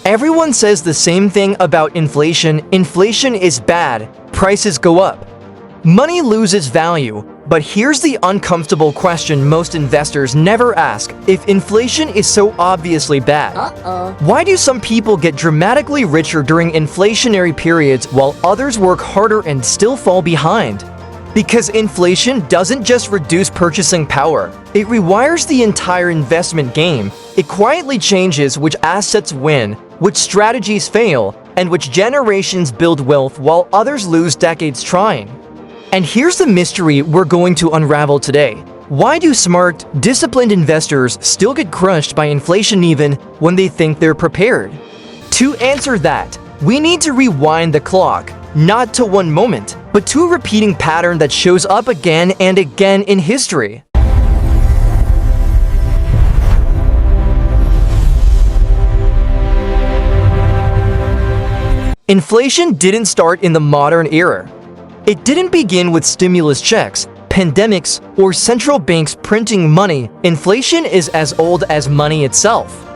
Everyone says the same thing about inflation. Inflation is bad. Prices go up. Money loses value. But here's the uncomfortable question most investors never ask. If inflation is so obviously bad, why do some people get dramatically richer during inflationary periods while others work harder and still fall behind? Because inflation doesn't just reduce purchasing power, it rewires the entire investment game. It quietly changes which assets win, which strategies fail, and which generations build wealth while others lose decades trying. And here's the mystery we're going to unravel today. Why do smart, disciplined investors still get crushed by inflation even when they think they're prepared? To answer that, we need to rewind the clock, not to one moment, but to a repeating pattern that shows up again and again in history. Inflation didn't start in the modern era. It didn't begin with stimulus checks, pandemics, or central banks printing money. Inflation is as old as money itself.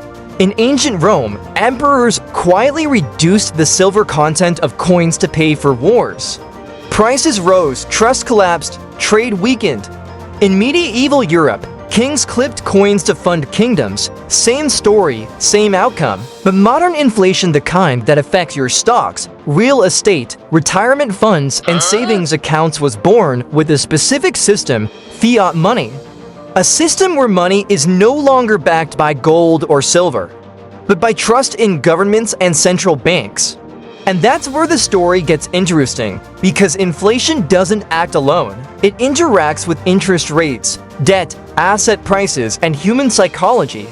In ancient Rome, emperors quietly reduced the silver content of coins to pay for wars. Prices rose, trust collapsed, trade weakened. In medieval Europe, kings clipped coins to fund kingdoms. Same story, same outcome. But modern inflation, the kind that affects your stocks, real estate, retirement funds, and savings accounts, was born with a specific system: fiat money. A system where money is no longer backed by gold or silver, but by trust in governments and central banks. And that's where the story gets interesting, because inflation doesn't act alone. It interacts with interest rates, debt, asset prices, and human psychology.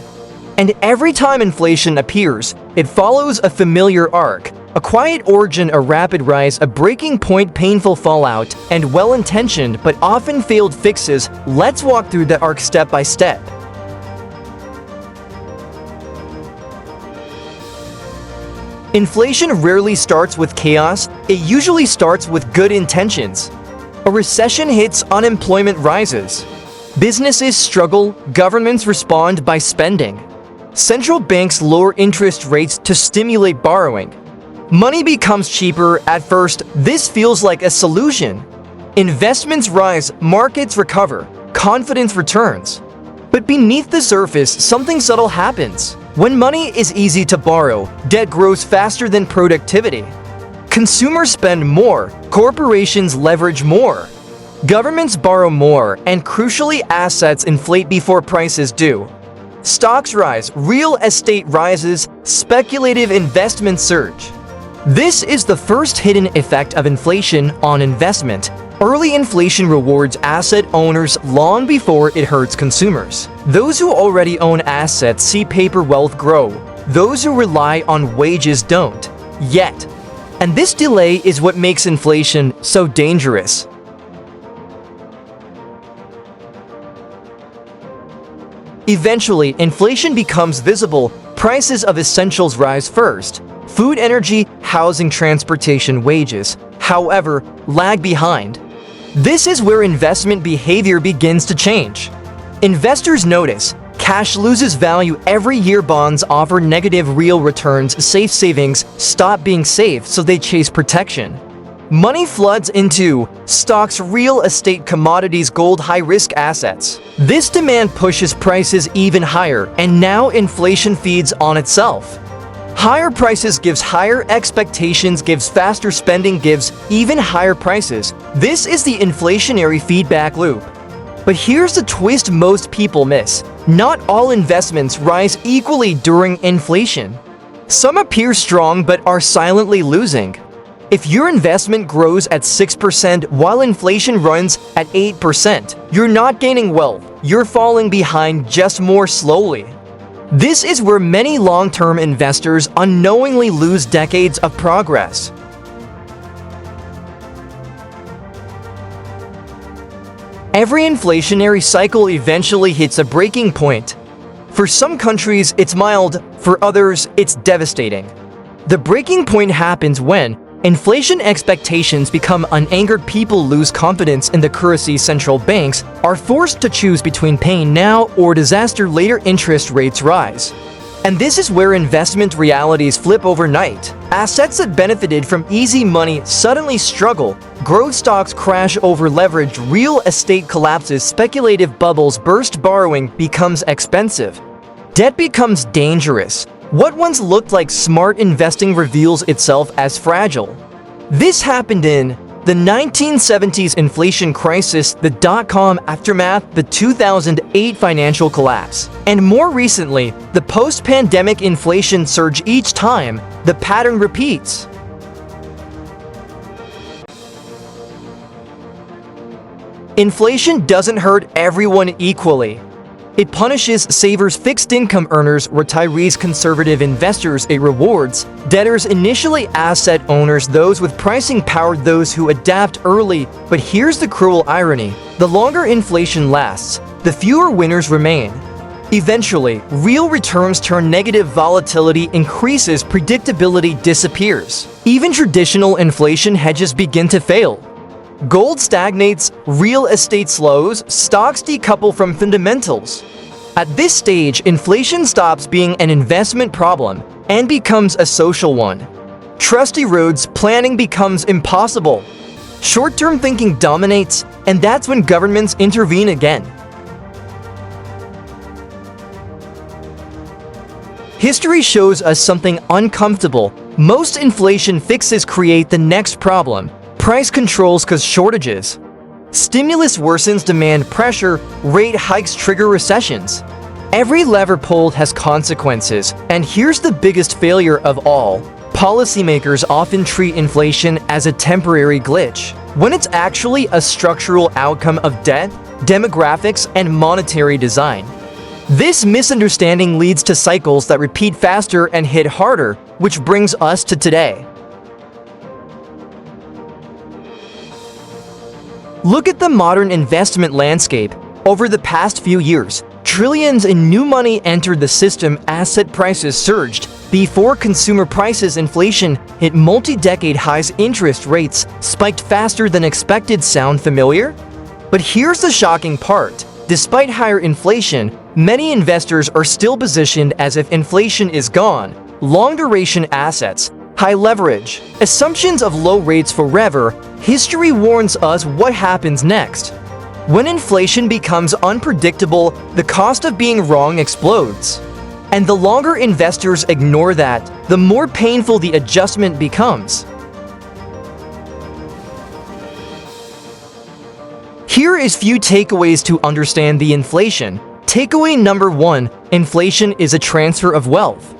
And every time inflation appears, it follows a familiar arc: a quiet origin, a rapid rise, a breaking point, painful fallout, and well-intentioned but often failed fixes. Let's walk through the arc step by step. Inflation rarely starts with chaos. It usually starts with good intentions. A recession hits, unemployment rises. Businesses struggle, governments respond by spending. Central banks lower interest rates to stimulate borrowing. Money becomes cheaper. At first, this feels like a solution. Investments rise, markets recover, confidence returns. But beneath the surface, something subtle happens. When money is easy to borrow, debt grows faster than productivity. Consumers spend more, corporations leverage more. Governments borrow more, and crucially, assets inflate before prices do. Stocks rise, real estate rises, speculative investments surge. This is the first hidden effect of inflation on investment. Early inflation rewards asset owners long before it hurts consumers. Those who already own assets see paper wealth grow. Those who rely on wages don't, yet. And this delay is what makes inflation so dangerous. Eventually, inflation becomes visible. Prices of essentials rise first. Food, energy, housing, transportation, wages, however, lag behind. This is where investment behavior begins to change. Investors notice cash loses value every year. Bonds offer negative real returns. Safe savings stop being safe, so they chase protection. Money floods into stocks, real estate, commodities, gold, high-risk assets. This demand pushes prices even higher, and now inflation feeds on itself. Higher prices gives higher expectations, gives faster spending, gives even higher prices. This is the inflationary feedback loop. But here's the twist most people miss. Not all investments rise equally during inflation. Some appear strong but are silently losing. If your investment grows at 6% while inflation runs at 8%, you're not gaining wealth. You're falling behind, just more slowly. This is where many long-term investors unknowingly lose decades of progress. Every inflationary cycle eventually hits a breaking point. For some countries, it's mild. For others, it's devastating. The breaking point happens when inflation expectations become unanchored. People lose confidence in the currency. Central banks are forced to choose between pain now or disaster later. Interest rates rise. And this is where investment realities flip overnight. Assets that benefited from easy money suddenly struggle. Growth stocks crash over leveraged, real estate collapses, speculative bubbles burst, borrowing becomes expensive. Debt becomes dangerous. What once looked like smart investing reveals itself as fragile. This happened in the 1970s inflation crisis, the dot-com aftermath, the 2008 financial collapse, and more recently, the post-pandemic inflation surge. Each time, the pattern repeats. Inflation doesn't hurt everyone equally. It punishes savers, fixed income earners, retirees, conservative investors. It rewards debtors, initially asset owners, those with pricing power, those who adapt early. But here's the cruel irony. The longer inflation lasts, the fewer winners remain. Eventually, real returns turn negative, volatility increases, predictability disappears. Even traditional inflation hedges begin to fail. Gold stagnates, real estate slows, stocks decouple from fundamentals. At this stage, inflation stops being an investment problem and becomes a social one. Trust erodes, planning becomes impossible. Short-term thinking dominates, and that's when governments intervene again. History shows us something uncomfortable. Most inflation fixes create the next problem. Price controls cause shortages. Stimulus worsens demand pressure, rate hikes trigger recessions. Every lever pulled has consequences, and here's the biggest failure of all. Policymakers often treat inflation as a temporary glitch, when it's actually a structural outcome of debt, demographics, and monetary design. This misunderstanding leads to cycles that repeat faster and hit harder, which brings us to today. Look at the modern investment landscape. Over the past few years, trillions in new money entered the system, asset prices surged. Before consumer prices, inflation hit multi-decade highs, interest rates spiked faster than expected. Sound familiar? But here's the shocking part. Despite higher inflation, many investors are still positioned as if inflation is gone. Long-duration assets, high leverage, assumptions of low rates forever. History warns us what happens next. When inflation becomes unpredictable, the cost of being wrong explodes. And the longer investors ignore that, the more painful the adjustment becomes. Here is few takeaways to understand the inflation. Takeaway number 1, inflation is a transfer of wealth.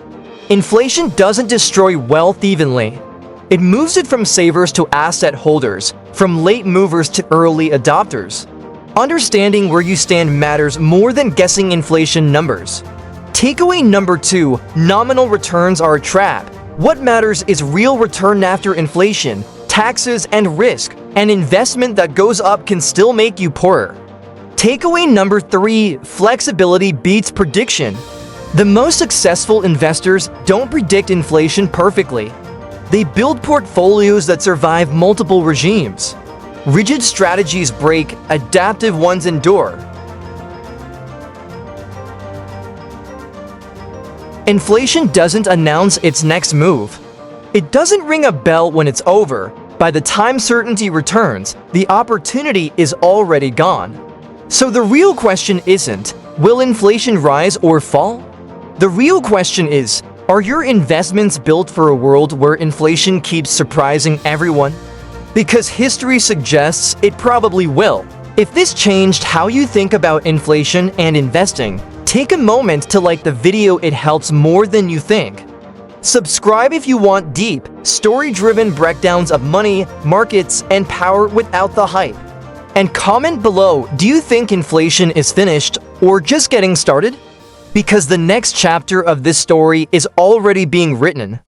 Inflation doesn't destroy wealth evenly. It moves it from savers to asset holders, from late movers to early adopters. Understanding where you stand matters more than guessing inflation numbers. Takeaway number 2, nominal returns are a trap. What matters is real return after inflation, taxes, and risk. An investment that goes up can still make you poorer. Takeaway number 3, flexibility beats prediction. The most successful investors don't predict inflation perfectly. They build portfolios that survive multiple regimes. Rigid strategies break, adaptive ones endure. Inflation doesn't announce its next move. It doesn't ring a bell when it's over. By the time certainty returns, the opportunity is already gone. So the real question isn't, will inflation rise or fall? The real question is, are your investments built for a world where inflation keeps surprising everyone? Because history suggests it probably will. If this changed how you think about inflation and investing, take a moment to like the video. It helps more than you think. Subscribe if you want deep, story-driven breakdowns of money, markets, and power without the hype. And comment below, do you think inflation is finished or just getting started? Because the next chapter of this story is already being written.